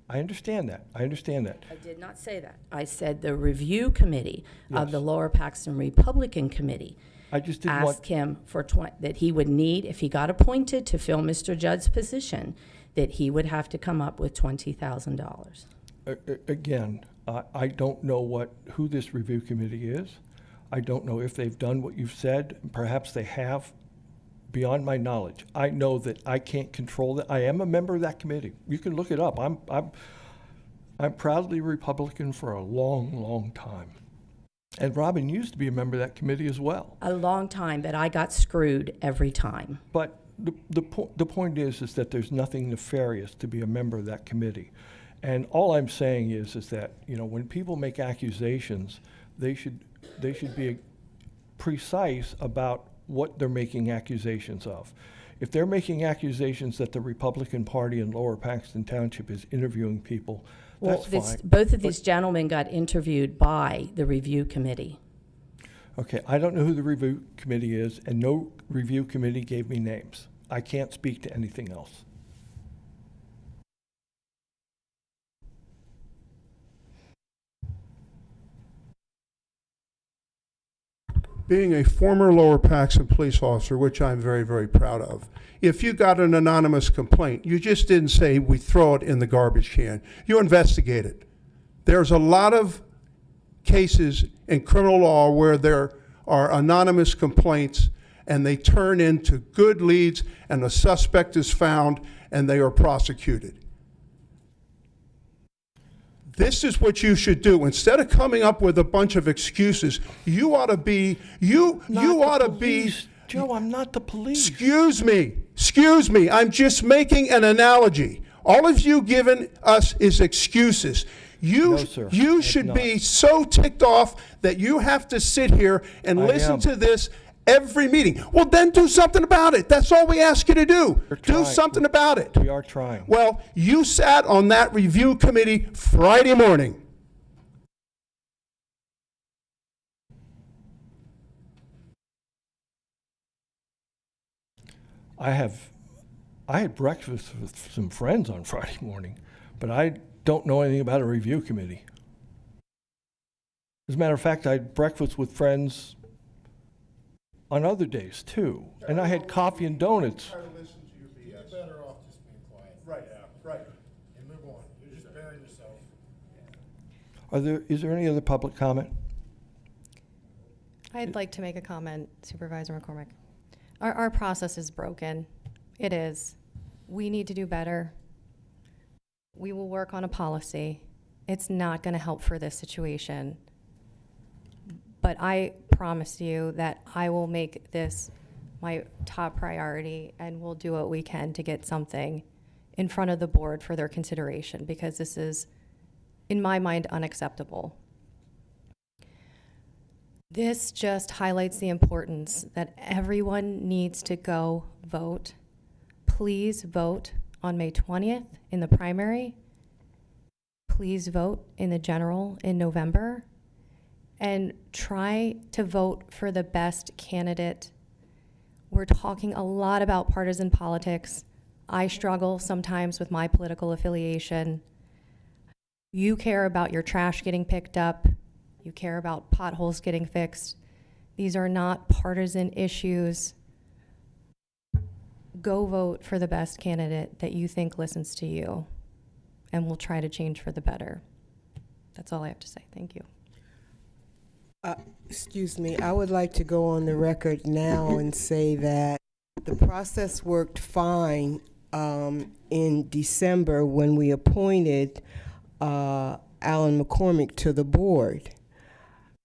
D: I understand that. I understand that.
N: I did not say that. I said the review committee of
D: Yes.
N: the Lower Paxton Republican Committee
D: I just didn't
N: asked him for that he would need, if he got appointed to fill Mr. Judd's position, that he would have to come up with $20,000.
D: Again, I don't know who this review committee is. I don't know if they've done what you've said. Perhaps they have, beyond my knowledge. I know that I can't control that. I am a member of that committee. You can look it up. I'm proudly Republican for a long, long time. And Robin used to be a member of that committee as well.
N: A long time, but I got screwed every time.
D: But the point is that there's nothing nefarious to be a member of that committee. And all I'm saying is that, when people make accusations, they should be precise about what they're making accusations of. If they're making accusations that the Republican Party in Lower Paxton Township is interviewing people, that's fine.
N: Both of these gentlemen got interviewed by the review committee.
D: Okay, I don't know who the review committee is, and no review committee gave me names. I can't speak to anything else.
G: Being a former Lower Paxton police officer, which I'm very, very proud of, if you got an anonymous complaint, you just didn't say, we throw it in the garbage can. You investigate it. There's a lot of cases in criminal law where there are anonymous complaints and they turn into good leads and the suspect is found and they are prosecuted. This is what you should do. Instead of coming up with a bunch of excuses, you ought to be, you ought to be.
D: Joe, I'm not the police.
G: Excuse me. I'm just making an analogy. All of you giving us is excuses.
D: No, sir,
G: You
D: it's
G: should
D: not.
G: be so ticked off that you have to sit here and
D: I
G: listen
D: am.
G: to this every meeting. Well, then do something about it. That's all we ask you to do.
D: We're
G: Do
D: trying.
G: something about it.
D: We are trying.
G: Well, you sat on that review committee Friday morning.
D: I had breakfast with some friends on Friday morning, but I don't know anything about a review committee. As a matter of fact, I had breakfast with friends on other days too, and I had coffee and donuts.
I: You're better off just being quiet.
G: Right.
I: And move on. You're just burying yourself.
D: Is there any other public comment?
F: I'd like to make a comment, Supervisor McCormick. Our process is broken, It is. We need to do better. We will work on a policy. It's not going to help for this situation. But I promise you that I will make this my top priority, and we'll do what we can to get something in front of the board for their consideration, because this is, in my mind, unacceptable. This just highlights the importance that everyone needs to go vote. Please vote on May 20th in the primary. Please vote in the general in November. And try to vote for the best candidate. We're talking a lot about partisan politics. I struggle sometimes with my political affiliation. You care about your trash getting picked up. You care about potholes getting fixed. These are not partisan issues. Go vote for the best candidate that you think listens to you, and we'll try to change for the better. That's all I have to say. Thank you.
J: Excuse me, I would like to go on the record now and say that the process worked fine in December when we appointed Alan McCormick to the board.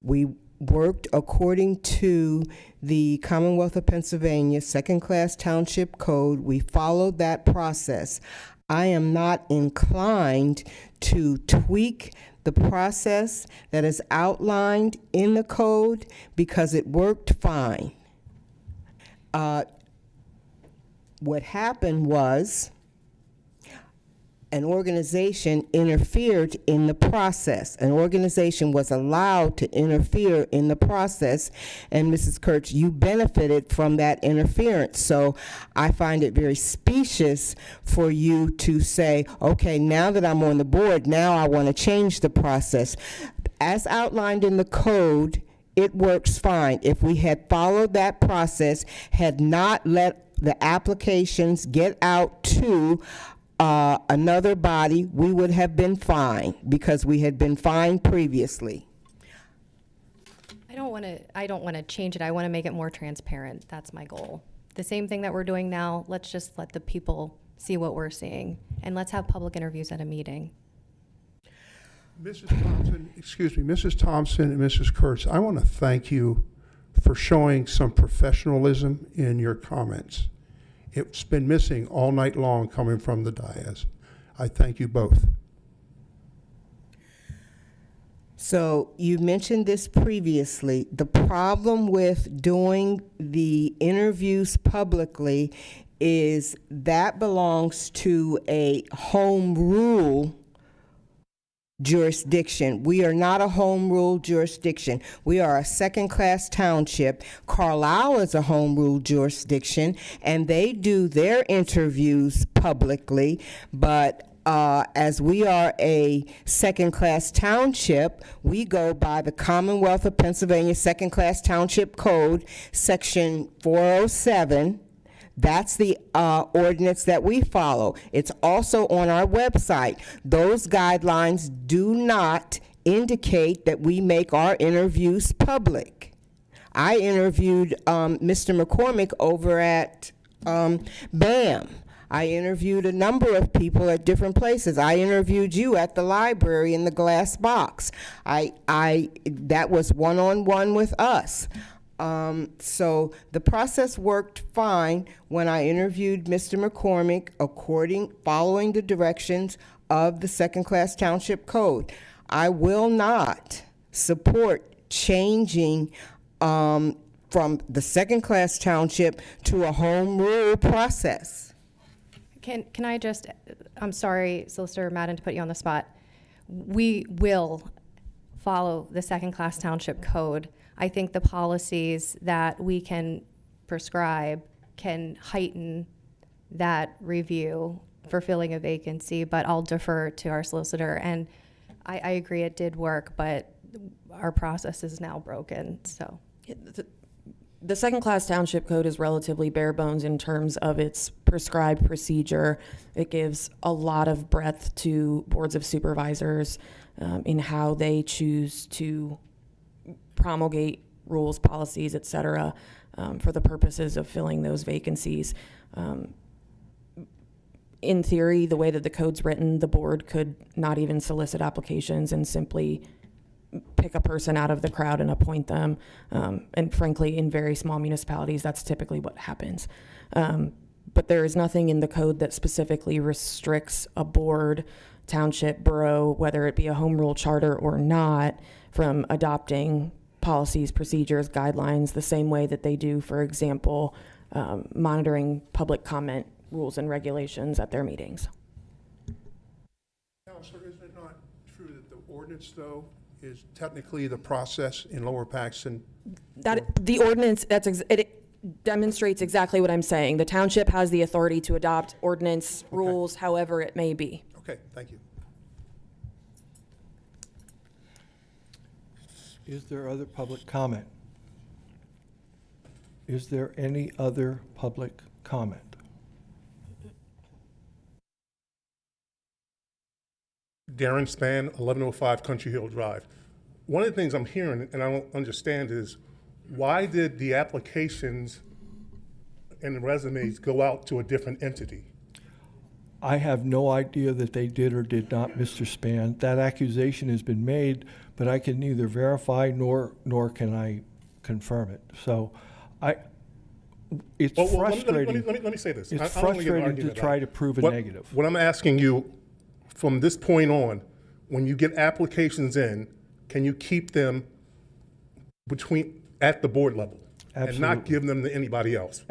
J: We worked according to the Commonwealth of Pennsylvania second-class township code. We followed that process. I am not inclined to tweak the process that is outlined in the code because it worked fine. What happened was an organization interfered in the process. An organization was allowed to interfere in the process, and Mrs. Kurtz, you benefited from that interference. So I find it very specious for you to say, okay, now that I'm on the board, now I want to change the process. As outlined in the code, it works fine. If we had followed that process, had not let the applications get out to another body, we would have been fine because we had been fine previously.
F: I don't want to change it. I want to make it more transparent. That's my goal. The same thing that we're doing now, let's just let the people see what we're seeing, and let's have public interviews at a meeting.
G: Mrs. Thompson, excuse me, Mrs. Thompson and Mrs. Kurtz, I want to thank you for showing some professionalism in your comments. It's been missing all night long coming from the dais. I thank you both.
J: So you mentioned this previously. The problem with doing the interviews publicly is that belongs to a home rule jurisdiction. We are not a home rule jurisdiction. We are a second-class township. Carlisle is a home rule jurisdiction, and they do their interviews publicly, but as we are a second-class township, we go by the Commonwealth of Pennsylvania Second-Class Township Code, Section 407. That's the ordinance that we follow. It's also on our website. Those guidelines do not indicate that we make our interviews public. I interviewed Mr. McCormick over at BAM. I interviewed a number of people at different places. I interviewed you at the library in the glass box. That was one-on-one with us. So the process worked fine when I interviewed Mr. McCormick following the directions of the second-class township code. I will not support changing from the second-class township to a home rule process.
F: Can I just, I'm sorry, Solicitor Madden, to put you on the spot. We will follow the second-class township code. I think the policies that we can prescribe can heighten that review for filling a vacancy, but I'll defer to our solicitor. And I agree it did work, but our process is now broken, so.
H: The second-class township code is relatively bare bones in terms of its prescribed procedure. It gives a lot of breadth to boards of supervisors in how they choose to promulgate rules, policies, et cetera, for the purposes of filling those vacancies. in theory, the way that the code's written, the board could not even solicit applications and simply pick a person out of the crowd and appoint them. And frankly, in very small municipalities, that's typically what happens. But there is nothing in the code that specifically restricts a board, township, borough, whether it be a home rule charter or not, from adopting policies, procedures, guidelines, the same way that they do, for example, monitoring public comment rules and regulations at their meetings.
G: Counselor, is it not true that the ordinance, though, is technically the process in Lower Paxton?
H: That the ordinance, it demonstrates exactly what I'm saying. The township has the authority to adopt ordinance rules, however it may be.
G: Okay, thank you.
D: Is there other public comment? Is there any other public comment?
O: Darren Span, 1105 Country Hill Drive. One of the things I'm hearing, and I don't understand, is why did the applications and the resumes go out to a different entity?
D: I have no idea that they did or did not, Mr. Span. That accusation has been made, but I can neither verify nor can I confirm it. So it's frustrating.
O: Let me say this.
D: It's
O: I don't wanna get an
D: frustrating to
O: argument
D: try
O: out.
D: to prove a
O: What-
D: negative.
O: What I'm asking you, from this point on, when you get applications in, can you keep them at the board level? And not
D: Absolutely.
O: give them to anybody else?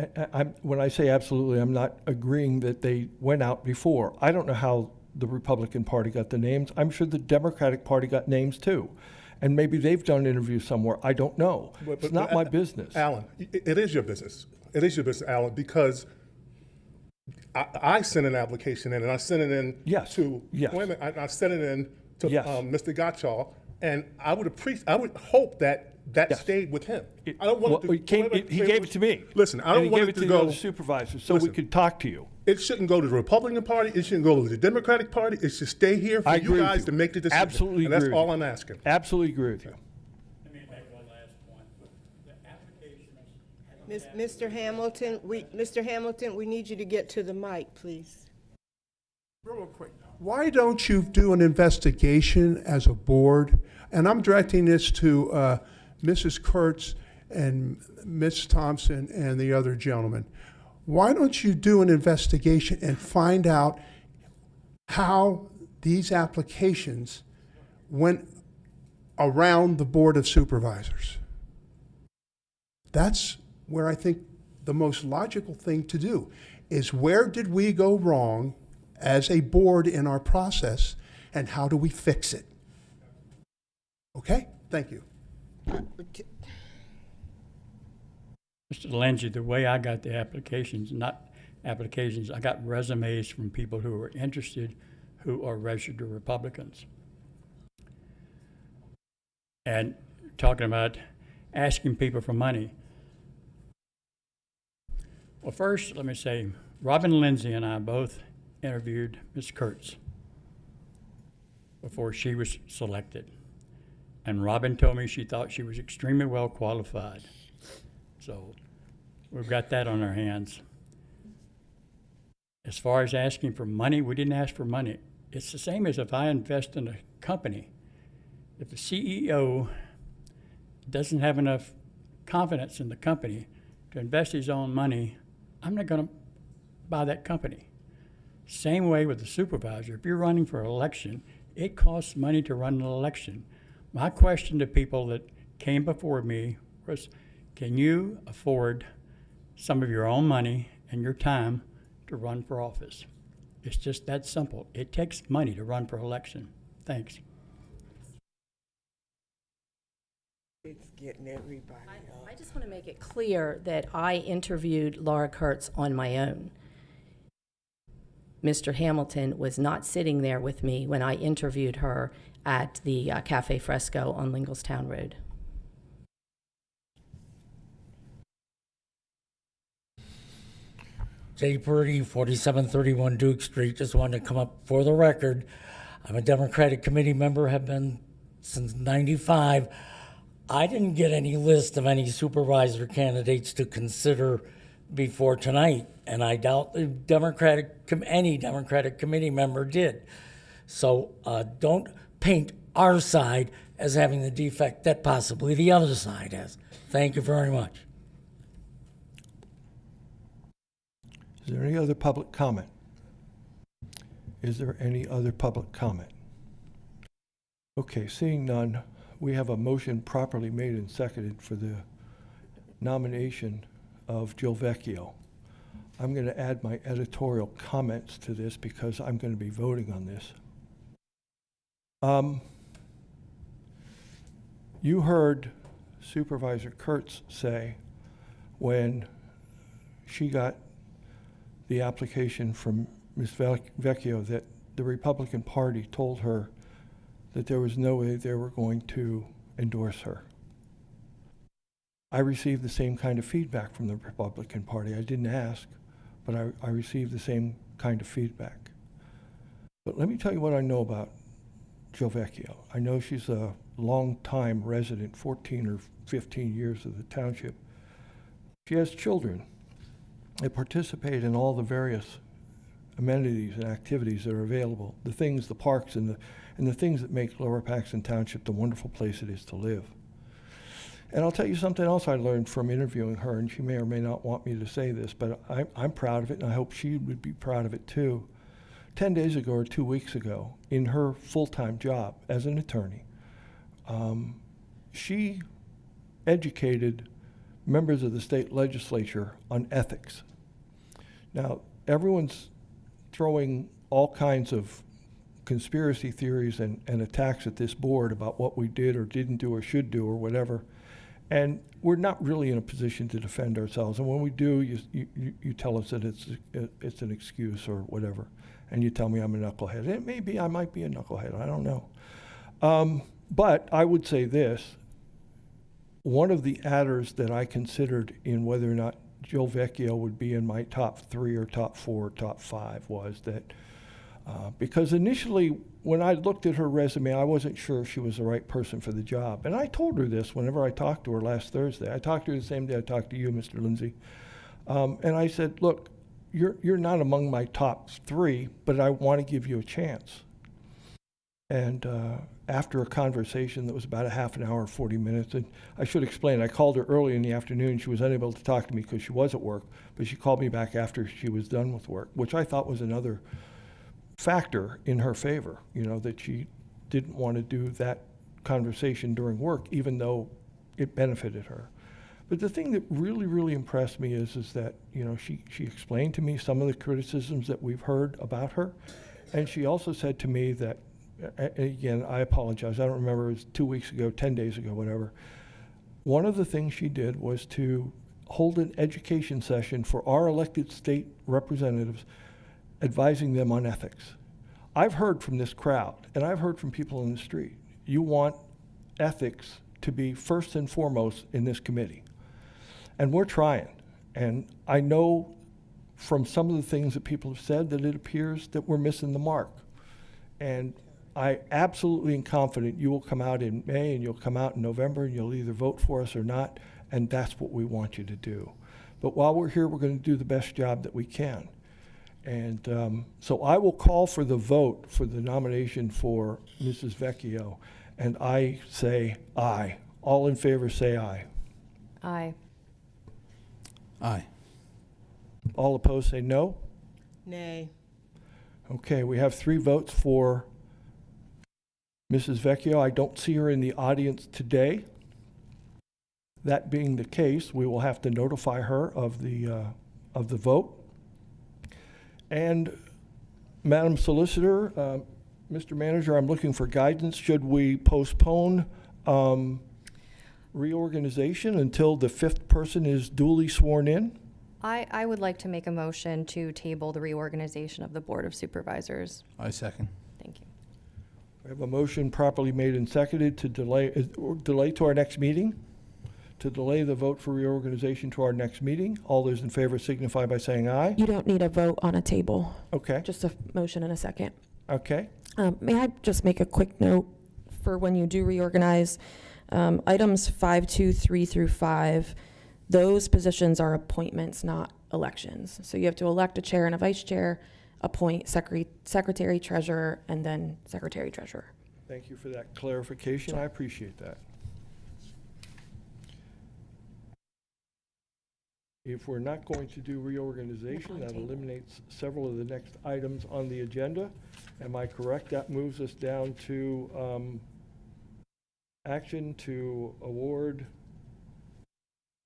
D: When I say absolutely, I'm not agreeing that they went out before. I don't know how the Republican Party got the names. I'm sure the Democratic Party got names too. And maybe they've done interviews somewhere. I don't know. It's not my business.
O: Alan, it is your business. It is your business, Alan, because I sent an application in, and I sent it in
D: Yes,
O: to,
D: yes.
O: wait a minute, I sent it in to
D: Yes.
O: Mr. Gottschall, and I would hope that
D: Yes.
O: stayed with him. I don't want
D: Well,
O: it to.
D: he gave it to me.
O: Listen, I
D: And
O: don't
D: he
O: want
D: gave
O: it to
D: the
O: go.
D: other supervisors so we
O: Listen.
D: could talk to you.
O: It shouldn't go to the Republican Party. It shouldn't go to the Democratic Party. It should stay here for
D: I
O: you
D: agree with
O: guys
D: you.
O: to make the decision.
D: Absolutely
O: And that's
D: agree with
O: all
D: you.
O: I'm asking.
D: Absolutely agree with you.
L: Let me make one last point. The applications.
J: Mr. Hamilton, we need you to get to the mic, please.
G: Real quick, why don't you do an investigation as a board? And I'm directing this to Mrs. Kurtz and Ms. Thompson and the other gentleman. Why don't you do an investigation and find out how these applications went around the Board of Supervisors? That's where I think the most logical thing to do is, where did we go wrong as a board in our process, and how do we fix it? Okay? Thank you.
L: Mr. Lindsay, the way I got the applications, not applications, I got resumes from people who were interested, who are registered Republicans. And talking about asking people for money. Well, first, let me say, Robin Lindsay and I both interviewed Ms. Kurtz before she was selected. And Robin told me she thought she was extremely well qualified. So we've got that on our hands. As far as asking for money, we didn't ask for money. It's the same as if I invest in a company. If the CEO doesn't have enough confidence in the company to invest his own money, I'm not going to buy that company. Same way with the supervisor. If you're running for election, it costs money to run an election. My question to people that came before me was, can you afford some of your own money and your time to run for office? It's just that simple. It takes money to run for election. Thanks.
J: It's getting everybody up.
N: I just want to make it clear that I interviewed Laura Kurtz on my own. Mr. Hamilton was not sitting there with me when I interviewed her at the Cafe Fresco on Lingelstown Road.
P: Jay Purdy, 4731 Duke Street. Just wanted to come up for the record. I'm a Democratic committee member, have been since '95. I didn't get any list of any supervisor candidates to consider before tonight, and I doubt the any Democratic committee member did. So don't paint our side as having the defect that possibly the other side has. Thank you very much.
D: Is there any other public comment? Is there any other public comment? Okay, seeing none, we have a motion properly made and seconded for the nomination of Jill Vecchio. I'm going to add my editorial comments to this because I'm going to be voting on this. You heard Supervisor Kurtz say when she got the application from Ms. Vecchio that the Republican Party told her that there was no way they were going to endorse her. I received the same kind of feedback from the Republican Party. I didn't ask, but I received the same kind of feedback. But let me tell you what I know about Jill Vecchio. I know she's a long-time resident, 14 or 15 years of the township. She has children. They participate in all the various amenities and activities that are available, the things, the parks, and the things that make Lower Paxton Township the wonderful place it is to live. And I'll tell you something else I learned from interviewing her, and she may or may not want me to say this, but I'm proud of it, and I hope she would be proud of it too. 10 days ago or 2 weeks ago, in her full-time job as an attorney, she educated members of the state legislature on ethics. Now, everyone's throwing all kinds of conspiracy theories and attacks at this board about what we did or didn't do or should do or whatever. And we're not really in a position to defend ourselves. And when we do, you tell us that it's an excuse or whatever. And you tell me I'm a knucklehead. It may be, I might be a knucklehead, I don't know. But I would say this, one of the adders that I considered in whether or not Jill Vecchio would be in my top 3 or top 4 or top 5 was that because initially when I looked at her resume, I wasn't sure if she was the right person for the job. And I told her this whenever I talked to her last Thursday. I talked to her the same day I talked to you, Mr. Lindsay. And I said, look, you're not among my top 3, but I want to give you a chance. And after a conversation that was about a half an hour, 40 minutes, and I should explain, I called her early in the afternoon. She was unable to talk to me because she was at work, but she called me back after she was done with work, which I thought was another factor in her favor, you know, that she didn't want to do that conversation during work, even though it benefited her. But the thing that really, really impressed me is that, you know, she explained to me some of the criticisms that we've heard about her, and she also said to me that, again, I apologize, I don't remember, it was 2 weeks ago, 10 days ago, whatever. One of the things she did was to hold an education session for our elected state representatives, advising them on ethics. I've heard from this crowd, and I've heard from people in the street, you want ethics to be first and foremost in this committee. And we're trying. And I know from some of the things that people have said that it appears that we're missing the mark. And I absolutely am confident you will come out in May and you'll come out in November and you'll either vote for us or not, and that's what we want you to do. But while we're here, we're going to do the best job that we can. And so I will call for the vote for the nomination for Mrs. Vecchio, and I say aye. All in favor say aye.
F: Aye.
C: Aye.
D: All opposed say no.
J: Nay.
D: Okay, we have 3 votes for Mrs. Vecchio. I don't see her in the audience today. That being the case, we will have to notify her of the vote. And Madam Solicitor, Mr. Manager, I'm looking for guidance. Should we postpone reorganization until the 5th person is duly sworn in?
F: I would like to make a motion to table the reorganization of the Board of Supervisors.
C: I second.
F: Thank you.
D: We have a motion properly made and seconded to delay to our next meeting, to delay the vote for reorganization to our next meeting. All those in favor signify by saying aye.
H: You don't need a vote on a table.
D: Okay.
H: Just a motion and a second.
D: Okay.
H: May I just make a quick note for when you do reorganize? Items 5, 2, 3 through 5, those positions are appointments, not elections. So you have to elect a chair and a vice chair, appoint secretary, treasurer, and then secretary, treasurer.
D: Thank you for that clarification. I appreciate that. If we're not going to do reorganization, that eliminates several of the next items on the agenda. Am I correct? That moves us down to action to award,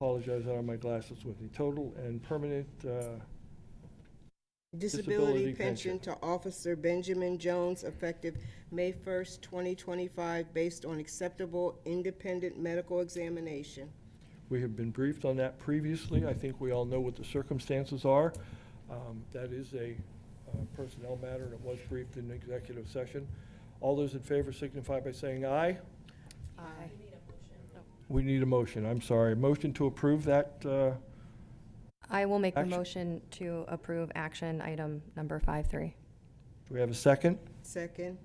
D: apologize, I don't have my glasses with me, total and permanent
J: Disability pension to Officer Benjamin Jones effective May 1st, 2025, based on acceptable independent medical examination.
D: We have been briefed on that previously. I think we all know what the circumstances are. That is a personnel matter, and it was briefed in executive session. All those in favor signify by saying aye.
F: Aye.
D: We need a motion, I'm sorry. Motion to approve that,
F: I will make the
D: Action.
F: motion to approve action item number 5.3.
D: do we have a second?
J: Second.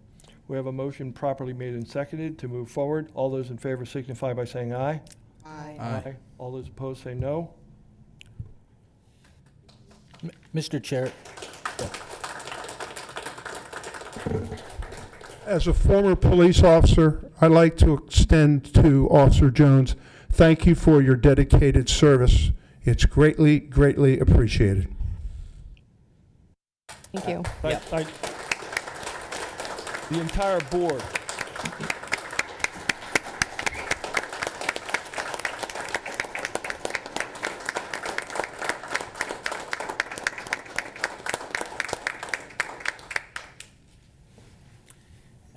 D: We have a motion properly made and seconded to move forward. All those in favor signify by saying aye.
J: Aye.
C: Aye.
D: All those opposed say no.
A: Mr. Chair,
G: As a former police officer, I'd like to extend to Officer Jones, thank you for your dedicated service. It's greatly, greatly appreciated.
F: Thank you.
D: The entire board.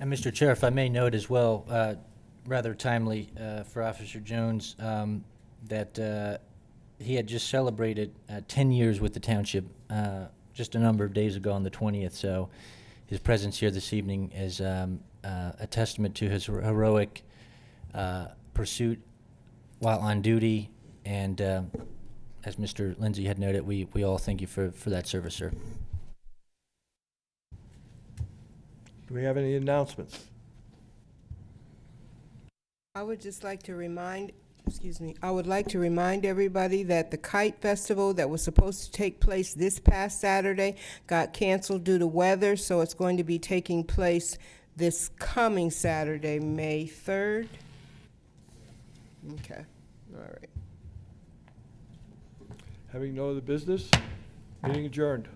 A: and Mr. Chair, if I may note as well, rather timely for Officer Jones, that he had just celebrated 10 years with the township just a number of days ago on the 20th. So his presence here this evening is a testament to his heroic pursuit while on duty. And as Mr. Lindsay had noted, we all thank you for that service, sir.
D: Do we have any announcements?
J: I would just like to remind, I would like to remind everybody that the Kite Festival that was supposed to take place this past Saturday got canceled due to weather, so it's going to be taking place this coming Saturday, May 3rd. Okay, all right.
D: Having no other business, meeting adjourned.